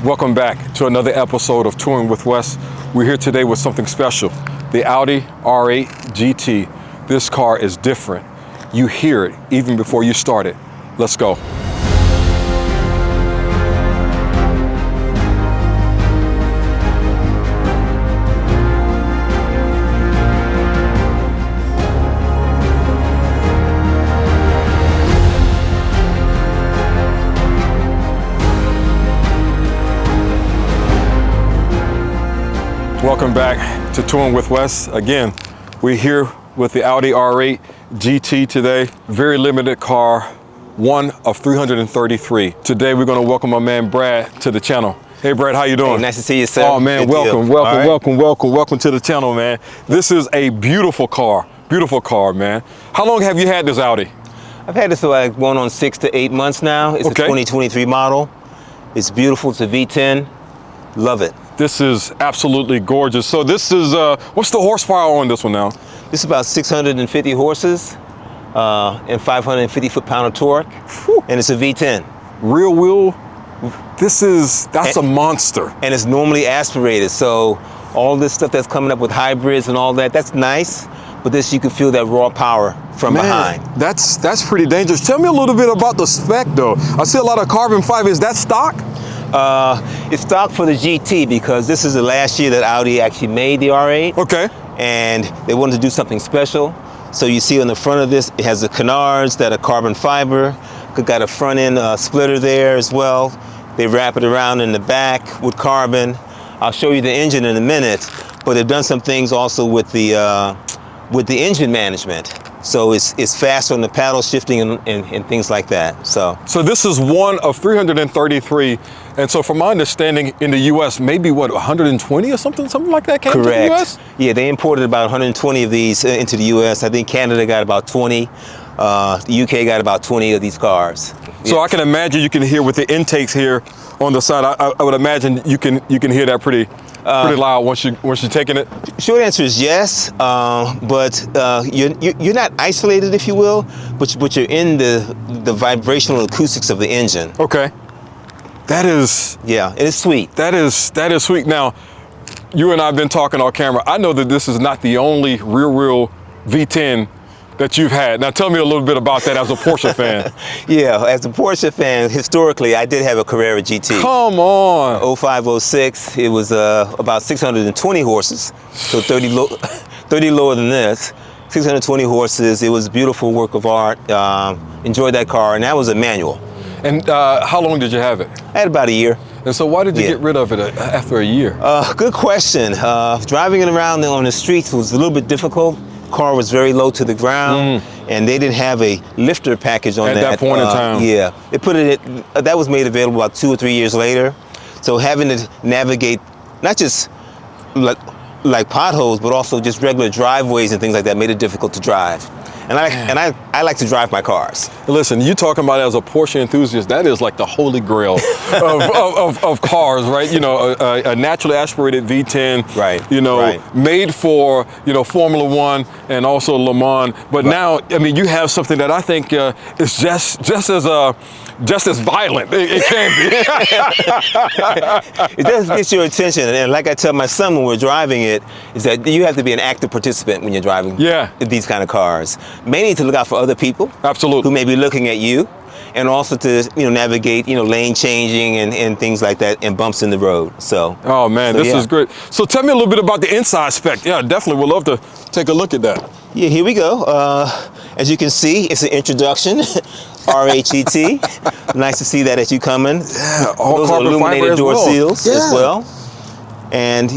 Welcome back to another episode of Touring with Wes. We're here today with something special, the Audi R8 GT. This car is different. You hear it even before you start it. Let's go. Welcome back to Touring with Wes. Again, we're here with the Audi R8 GT today. Very limited car, one of 333. Today we're going to welcome my man Brad to the channel. Hey Brad, how you doing? Hey, nice to see you, sir. Oh man, welcome to the channel, man. This is a beautiful car, man. How long have you had this Audi? I've had this for like going on 6 to 8 months now. It's a 2023 model. It's beautiful. It's a V10. Love it. This is absolutely gorgeous. So this is, what's the horsepower on this one now? This is about 650 horses and 550 foot-pound of torque. Whew. And it's a V10. Rear wheel, that's a monster. And it's normally aspirated. So all this stuff that's coming up with hybrids and all that, that's nice. But this, you can feel that raw power from behind. That's pretty dangerous. Tell me a little bit about the spec though. I see a lot of carbon fiber. Is that stock? It's stock for the GT because this is the last year that Audi actually made the R8. Okay. And they wanted to do something special. So you see on the front of this, it has the canards that are carbon fiber. Got a front end splitter there as well. They wrap it around in the back with carbon. I'll show you the engine in a minute, but they've done some things also with the engine management. So it's faster on the paddle shifting and things like that. So this is one of 333. And so from my understanding in the US, maybe what, 120 or something like that came to the US? Yeah, they imported about 120 of these into the US. I think Canada got about 20. The UK got about 20 of these cars. So I can imagine you can hear with the intakes here on the side. I would imagine you can hear that pretty loud once you're taking it. Short answer is yes, but you're not isolated, if you will, but you're in the vibrational acoustics of the engine. Okay. That is... Yeah, it is sweet. That is sweet. Now, you and I have been talking on camera. I know that this is not the only rear-wheel V10 that you've had. Now, tell me a little bit about that as a Porsche fan. Yeah, as a Porsche fan, historically, I did have a Carrera GT. Come on. 05, 06, it was about 620 horses, so 30 lower than this. 620 horses. It was a beautiful work of art. Enjoyed that car, and that was a manual. And how long did you have it? I had about a year. And so why did you get rid of it after a year? Good question. Driving it around on the streets was a little bit difficult. Car was very low to the ground, and they didn't have a lifter package on at that point in time. Yeah, they put it. That was made available about 2 or 3 years later. So having to navigate not just like potholes, but also just regular driveways and things like that made it difficult to drive. And I like to drive my cars. Listen, you talking about it as a Porsche enthusiast, that is like the holy grail of cars, right? You know, a naturally aspirated V10, right? You know, made for, you know, Formula One and also Le Mans. But now, I mean, you have something that I think is just as violent. It can be. It does get your attention, and like I tell my son when we're driving it, is that you have to be an active participant when you're driving these kind of cars. Mainly to look out for other people, absolutely, who may be looking at you, and also to navigate lane changing and things like that and bumps in the road. So oh man, this is great. So tell me a little bit about the inside spec. Yeah, definitely would love to take a look at that. Yeah, here we go. As you can see, it's an introduction. R8 GT. Nice to see that as you come in. Yeah, all those carbon are illuminated fiber door seals as well. And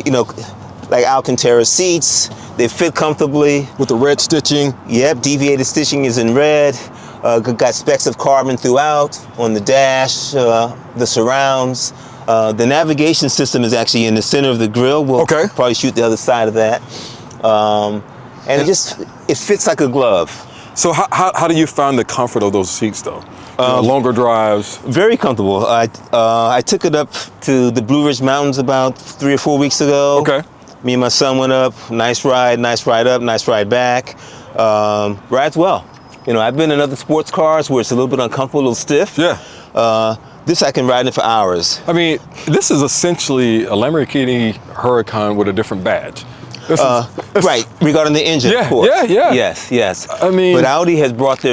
like Alcantara seats, they fit comfortably. With the red stitching. Yep, deviated stitching is in red. Got specks of carbon throughout on the dash, the surrounds. The navigation system is actually in the center of the grille. We'll probably shoot the other side of that. And it fits like a glove. So how do you find the comfort of those seats though? Longer drives. Very comfortable. I took it up to the Blue Ridge Mountains about 3 or 4 weeks ago. Okay. Me and my son went up. Nice ride up, nice ride back. Rides well. I've been in other sports cars where it's a little bit uncomfortable, a little stiff. Yeah. This I can ride it for hours. I mean, this is essentially a Lamborghini Huracan with a different badge. Right, regarding the engine, Yeah, of course. yeah. Yes. I mean, but Audi has brought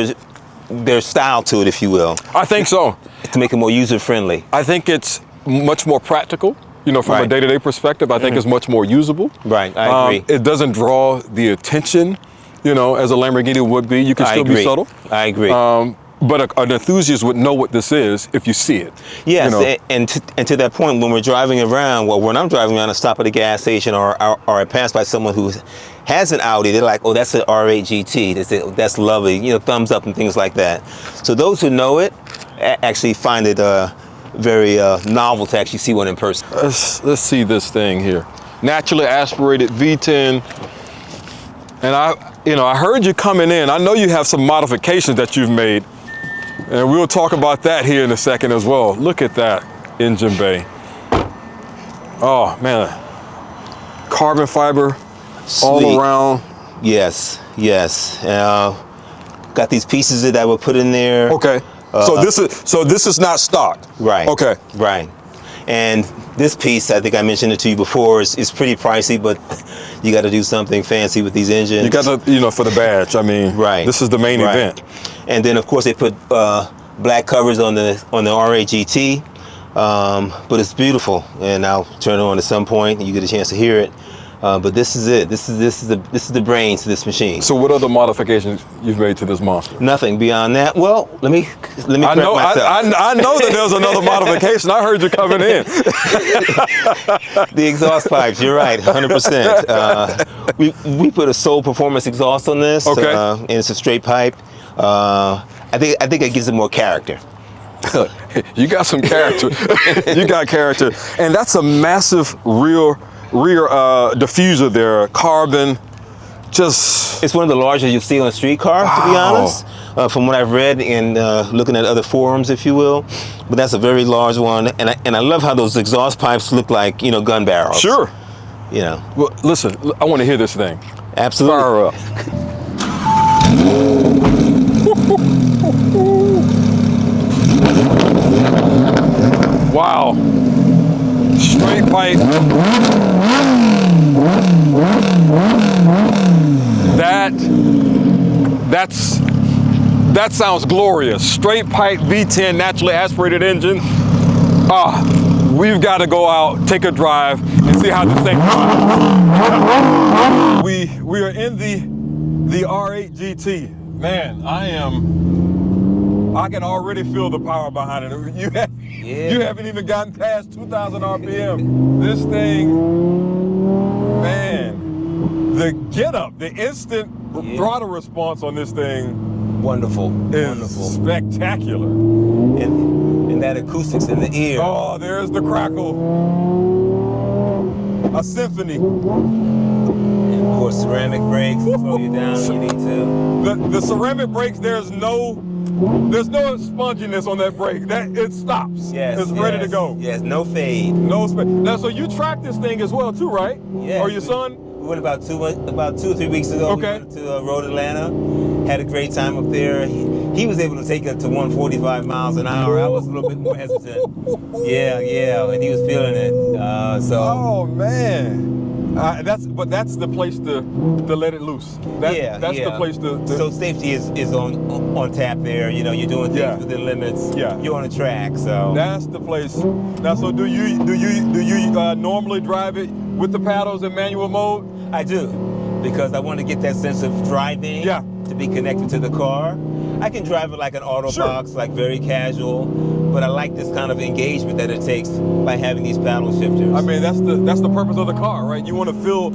their style to it, if you will, I think so. to make it more user-friendly. I think it's much more practical. You know, from a Right. day-to-day perspective, I think it's much more usable. Right, I agree. It doesn't draw the attention, you know, as a Lamborghini would be. You can I still agree. be subtle. I agree. But an enthusiast would know what this is if you see it. Yes, You know? and to that point, when we're driving around, well, when I'm driving around, I stop at a gas station or I pass by someone who has an Audi, they're like, oh, that's an R8 GT. They say, oh, that's lovely, you know, thumbs up and things like that. So those who know it actually find it very novel to actually see one in person. Let's see this thing here. Naturally aspirated V10. And I heard you coming in. I know you have some modifications that you've made. And we'll talk about that here in a second as well. Look at that engine bay. Oh man, carbon fiber all Sweet. around. Yes. Got these pieces that I would put in there. Okay. So this is not stock. Right. Okay. Right. And this piece, I think I mentioned it to you before, is pretty pricey, but you got to do something fancy with these engines. You got to, you know, for the badge. I mean, Right. This is the main Right. event. And then of course they put black covers on the R8 GT, but it's beautiful. And I'll turn it on at some point, and you get a chance to hear it. But this is it. This is the brains to this machine. So what other modifications you've made to this monster? Nothing beyond that. Well, let me I correct know, myself. I know that there's another modification. I heard you coming in. The exhaust pipes. You're right, 100%. We put a Soul Performance exhaust on this. Okay. And it's a straight pipe. I think it gives it more character. You got some character. You got character, and that's a massive rear diffuser there, carbon. Just It's one of the largest you'll see on a street car, to be Wow. honest, from what I've read and looking at other forums, if you will. But that's a very large one, and I love how those exhaust pipes look like, you know, gun barrels. sure. You know, Well, listen, I want to hear this thing. absolutely. Fire up. Wow. Straight pipe. That sounds glorious. Straight pipe V10 naturally aspirated engine. We've got to go out, take a drive, and see how this thing runs. We are in the R8 GT. Man, I can already feel the power behind it. You haven't even gotten past 2,000 RPM. This thing, man, the get up, the instant throttle response on this thing Wonderful. is spectacular. And that acoustics in the ear. Oh, there's the crackle. A symphony. And of course, ceramic brakes slow you down when you need to. The ceramic brakes, there's no sponginess on that brake. It stops. Yes, It's ready to go. Yes, no fade. No space. Now, so you track this thing as well too, right? Yes. Or your son? We went about 2 or 3 weeks ago. Okay. We went to Road Atlanta. Had a great time up there. He was able to take it to 145 miles an hour. I was a little bit more hesitant. Yeah, and he was feeling it. Oh man. That's the place to let it loose. That's the place to. So safety is on tap there. You know, you're doing things within limits. Yeah. You're on a track, so. That's the place. Now, so do you normally drive it with the paddles in manual mode? I do, because I want to get that sense of driving. Yeah. To be connected to the car. I can drive it like an auto box, like very casual, but I like this kind of engagement that it takes by having these paddle shifters. I mean, that's the purpose of the car, right? You want to feel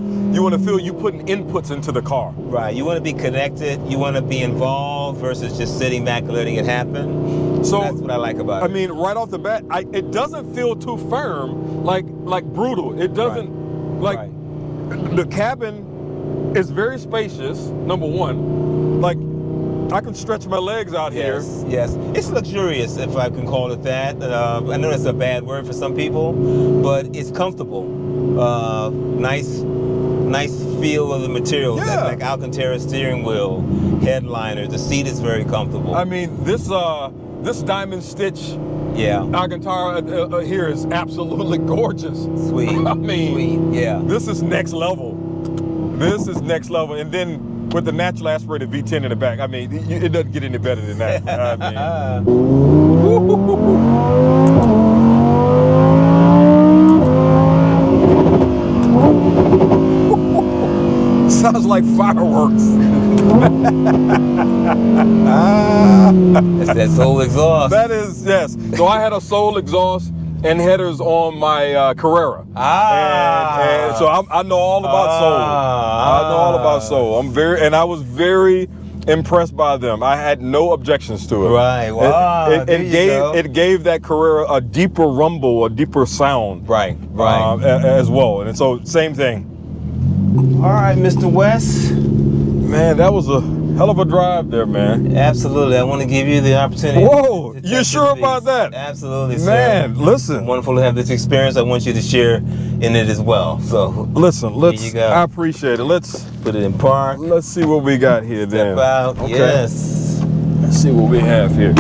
you putting inputs into the car. Right. You want to be connected. You want to be involved versus just sitting back and letting it happen. So that's what I like about it. I mean, right off the bat, it doesn't feel too firm, like brutal. It doesn't the cabin is very spacious. Number one, like I can stretch my legs out here. Yes, it's luxurious, if I can call it that. I know that's a bad word for some people, but it's comfortable. Nice feel of the material. Yeah. Like Alcantara steering wheel, headliner. The seat is very comfortable. I mean, this diamond stitch Yeah. Alcantara here is absolutely gorgeous. Sweet. I mean, sweet. Yeah. this is next level. This is next level. And then with the natural aspirated V10 in the back, I mean, it doesn't get any better than that. I mean, sounds like fireworks. It's that soul exhaust. That is, yes. So I had a soul exhaust and headers on my Carrera. And so I know all about soul. I know all about soul. I was very impressed by them. I had no objections to it. Right. Wow. It gave that Carrera a deeper rumble, a deeper sound. Right. As well. And so same thing. All right, Mr. West. Man, that was a hell of a drive there, man. Absolutely. I want to give you the opportunity. Whoa, you sure about that? Absolutely, sir. Man, listen. Wonderful to have this experience. I want you to share in it as well. So listen, here you go. I appreciate it. Let's put it in park. Let's see what we got here then. Step out. Okay. Yes. Let's see what we have here.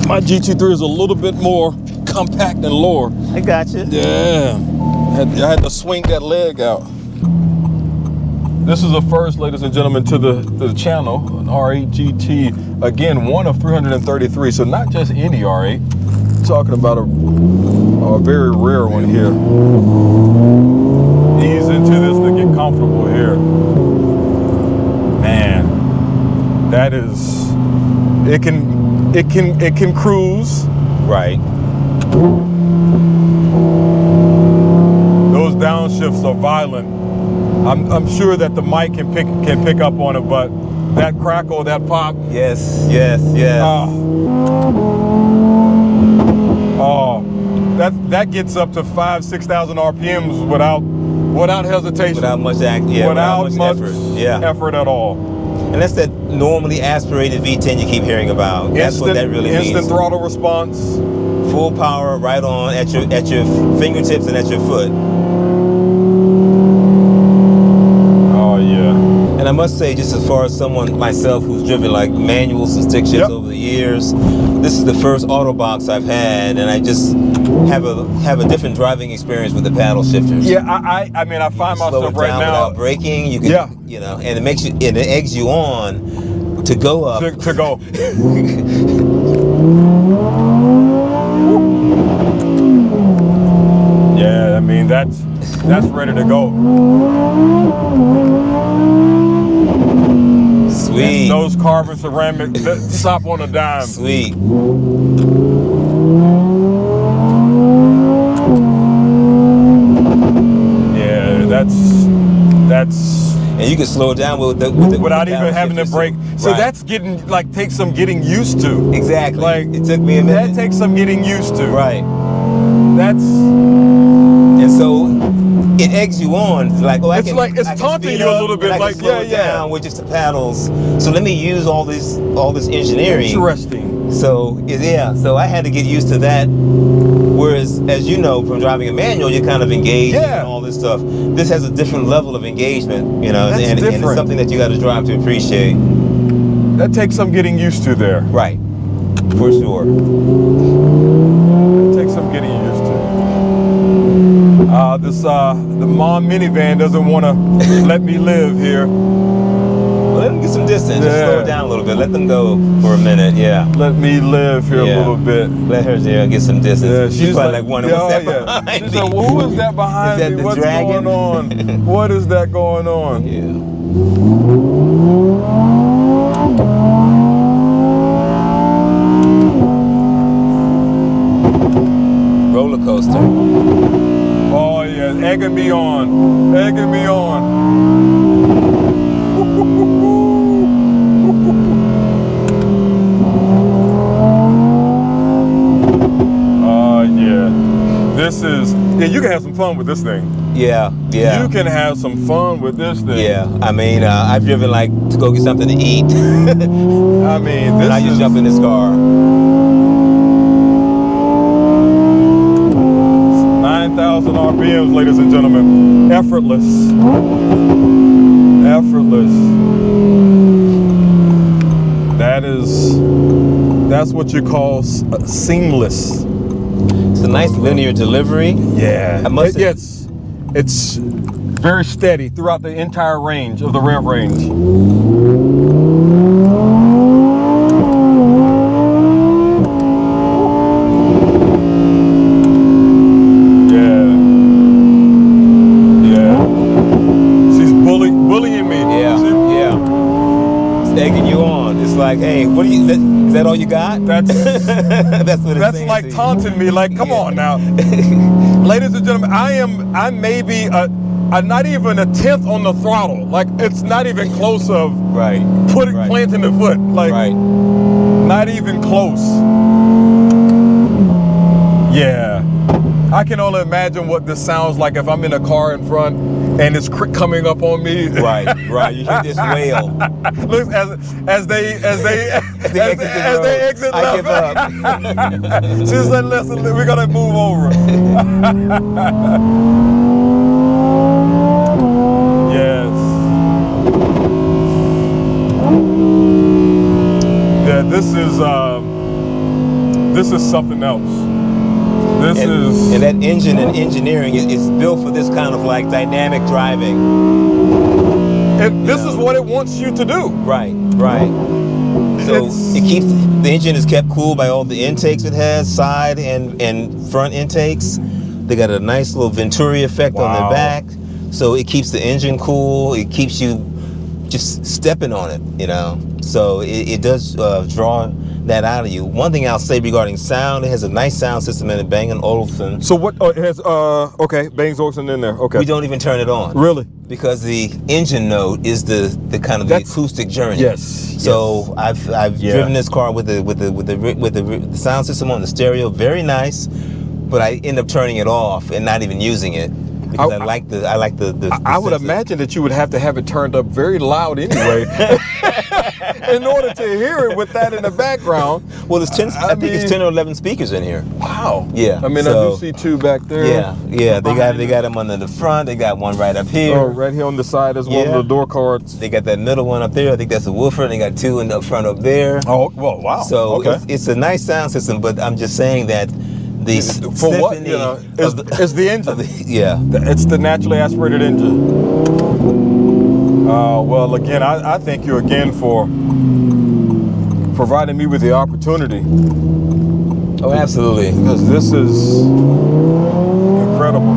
My GT3 is a little bit more compact and lower. I got you. Yeah. I had to swing that leg out. This is a first, ladies and gentlemen, to the channel, an R8 GT. Again, one of 333, so not just any R8. Talking about a very rare one here. Ease into this to get comfortable here. Man, that is, it can cruise. Right. Those downshifts are violent. I'm sure that the mic can pick up on it, but that crackle, that pop. Yes. That gets up to 5,000-6,000 RPMs without hesitation. Without much effort. Yeah. Effort at all. And that's that normally aspirated V10 you keep hearing about. That's what that really means. Instant throttle response. Full power right on at your fingertips and at your foot. And I must say, just as far as someone myself who's driven like manuals and stick shifts over the years, this is the first auto box I've had, and I just have a different driving experience with the paddle shifters. Yeah, I mean, I find myself right now without braking. You can, you know, and it eggs you on to go up. To go. Yeah, I mean that's ready to go. Sweet. And those carbon ceramic stop on a dime. Sweet. Yeah, that's. And you can slow it down without even having to brake. So that's takes some getting used to. Exactly. Like it took me a minute. That takes some getting used to. Right. And so it eggs you on. Like, oh, it's taunting you a little bit. Like, down with just the paddles. So let me use all this engineering. Interesting. So so I had to get used to that. Whereas, as you know, from driving a manual, you're kind of engaged in all this stuff. This has a different level of engagement, you know, and it's something that you got to drive to appreciate. That takes some getting used to there. Right, for sure. That takes some getting used to. The mom minivan doesn't want to let me live here. Well, let them get some distance. Just slow it down a little bit. Let them go for a minute. Yeah. Let me live here a little bit. Let her get some distance. Yeah, she's probably like wondering what's that behind me. She's like, well, who is that behind me? What's dragon? going on? What is that going on? Yeah. Roller coaster. Oh yeah, egging me on. Egging me on. You can have some fun with this thing. Yeah. You can have some fun with this thing. Yeah, I mean, I've driven to go get something to eat. I mean, I just jump in this car. 9,000 RPMs, ladies and gentlemen. Effortless. Effortless. That's what you call seamless. It's a nice linear delivery. Yeah. I must say, It's very steady throughout the entire range of the rev range. Egging you on. It's like, hey, what do you? Is that all you got? That's that's what it's that's saying like to taunting me. Like, come on now, ladies and gentlemen. I'm maybe not even a tenth on the throttle. Like, it's not even close of planting the foot. Like, not even close. Yeah, I can only imagine what this sounds like if I'm in a car in front and it's coming up on me. Right. You hear this wail. Look, as they exit I give up. She said, "Listen, we're gonna move over." Yes. Yeah. This is something else. And that engine and engineering is built for this kind of like dynamic driving. This is what it wants you to do. Right. So the engine is kept cool by all the intakes it has, side and front intakes. They got a nice little Venturi effect on the back, so it keeps the engine cool. It keeps you just stepping on it, So it does draw that out of you. One thing I'll say regarding sound, it has a nice sound system in it, Bang & Olufsen. So what it has? Bang & Olufsen in there. Okay. We don't even turn it on. Really? Because the engine note is the kind of the acoustic journey. Yes. So I've driven this car with the sound system on the stereo, very nice, but I end up turning it off and not even using it. Because I like the I would imagine that you would have to have it turned up very loud anyway in order to hear it with that in the background. Well, it's 10. I think it's 10 or 11 speakers in here. Wow. Yeah. I mean, I do see two back there. Yeah. They got them under the front. They got one right up here. Oh, right here on the side is one of the door cards. They got that middle one up there. I think that's a woofer. And they got two in the front up there. Oh, well, wow. So it's a nice sound system, but I'm just saying that. It's the engine. It's the naturally aspirated engine. Well, again, I thank you again for providing me with the opportunity. Oh, absolutely. Because this is incredible.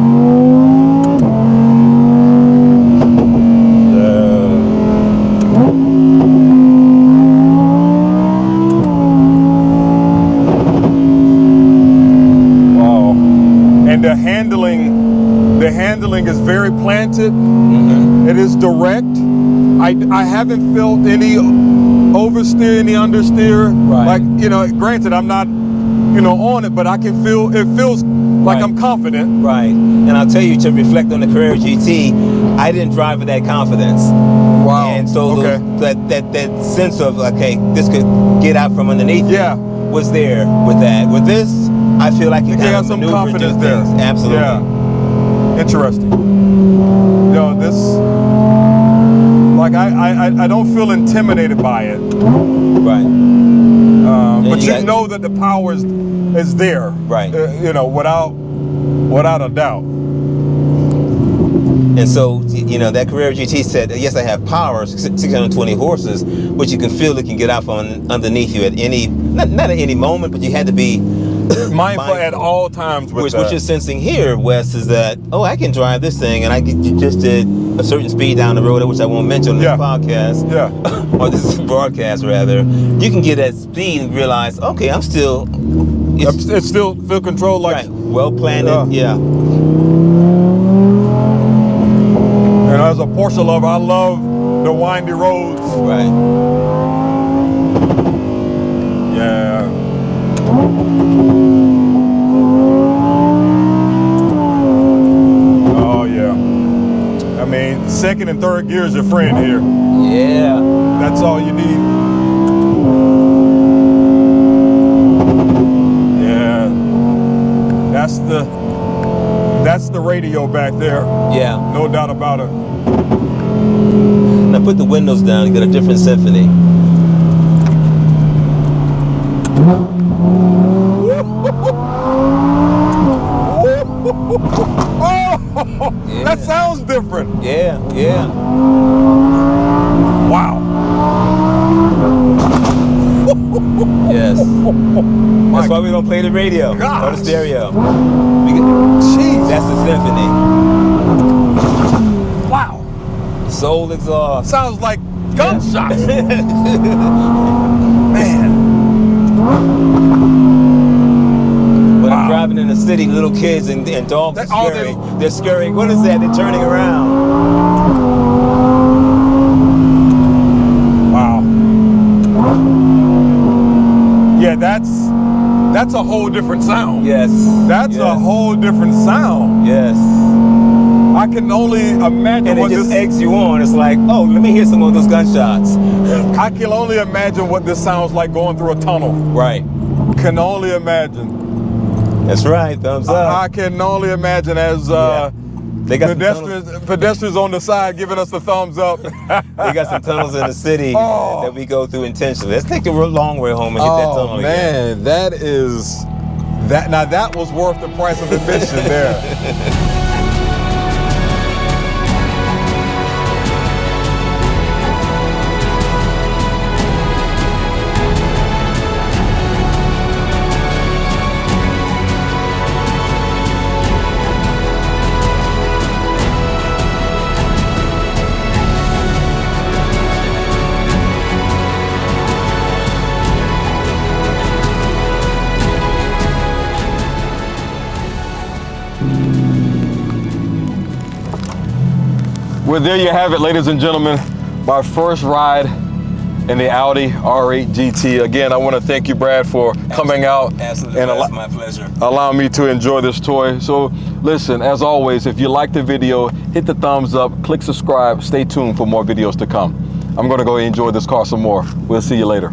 The handling is very planted. Mm-hmm. It is direct. I haven't felt any oversteer, any understeer. Right. Like, granted, I'm not, on it, but I can feel, it feels like I'm confident. Right. And I'll tell you, to reflect on the Carrera GT, I didn't drive with that confidence. Wow. And so that sense of, okay, this could get out from underneath was there with that. With this, I feel like you got some confidence there. Absolutely. Yeah. Interesting. This, like, I don't feel intimidated by it. Right. But you know that the power is there. Right. Without a doubt. And so, that Carrera GT said, yes, I have power, 620 horses, but you can feel it can get out from underneath you at any, not at any moment, but you had to be mindful at all times with that. What you're sensing here, Wes, is that, I can drive this thing, and I just did a certain speed down the road, which I won't mention on this podcast, or this broadcast, rather. You can get that speed and realize, okay, it's still feel controlled, like well planned. And as a Porsche lover, I love the windy roads. Right. Yeah. Oh, yeah. I mean, second and third gear is your friend here. Yeah. That's all you need. Yeah. That's the radio back there. Yeah. No doubt about it. Now put the windows down and get a different symphony. Oh, Yeah. that sounds different. Yeah, yeah. Wow. Yes. That's why we don't play the radio or Gosh. the stereo. Jeez. That's the symphony. Wow. Soul exhaust. Sounds like gunshots. Man. When I'm driving in the city, little kids and dogs are scurrying. They're scurrying. What is that? They're turning around. Wow. Yeah, that's a whole different sound. Yes. That's a whole different sound. Yes. I can only imagine And it what just this. eggs you on. It's like, oh, let me hear some of those gunshots. I can only imagine what this sounds like going through a tunnel. Right. Can only imagine. That's right. Thumbs up. I can only imagine as They got some tunnels. pedestrians on the side giving us the thumbs up. They got some tunnels in the city Oh. that we go through intentionally. Let's take the long way home and hit that tunnel again. Man, that was worth the price of admission there. Well, there you have it, ladies and gentlemen. My first ride in the Audi R8 GT. Again, I want to thank you, Brad, for coming out Absolutely. and That's my pleasure. allowing me to enjoy this toy. So listen, as always, if you like the video, hit the thumbs up, click subscribe, stay tuned for more videos to come. I'm going to go enjoy this car some more. We'll see you later.